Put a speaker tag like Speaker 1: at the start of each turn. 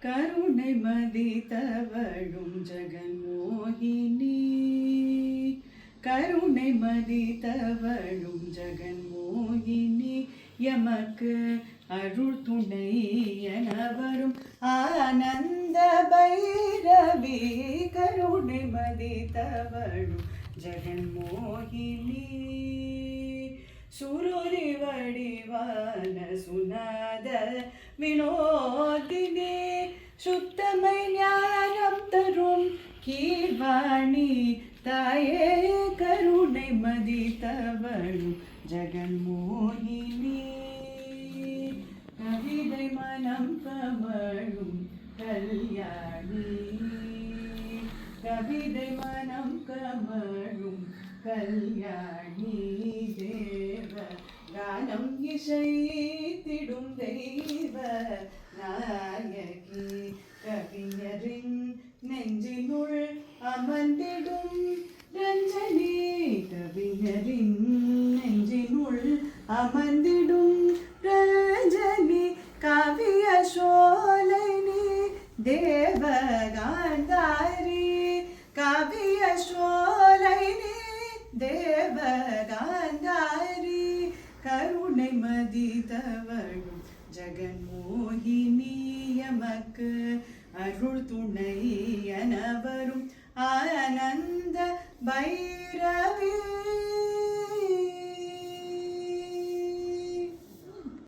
Speaker 1: கருணை மதித்தவளும் ஜெகன்மோகினி, கருணை மதித்தவளும் ஜெகன்மோகினி, எமக்கு அருள் துணை என வரும் ஆனந்த பைரவி, கருணை மதித்தவளும் ஜெகன்மோகினி. சுருரி வடிவான சுனாத வினோதினி, சுத்தமை ஞானம் தரும் கீழ்வாணி தாயே, கருணை மதித்தவளும் ஜெகன்மோகினி. கவிதை மனம் கமழும் கல்யாணி, கவிதை மனம் கமழும் கல்யாணி, தேவ கானம் இசைத்திடும் தெய்வ நாயகி, கவிஞரின் நெஞ்சினுள் அமர்ந்திடும் ரஞ்சனி, கவிஞரின் நெஞ்சினுள் அமர்ந்திடும் ரஞ்சனி, காவிய சோலைனி தேவகாந்தாரி, காவிய சோலைனி தேவகாந்தாரி, கருணை மதித்தவளும் ஜெகன்மோகினி, எமக்கு அருள் துணை என வரும் ஆனந்த பைரவி.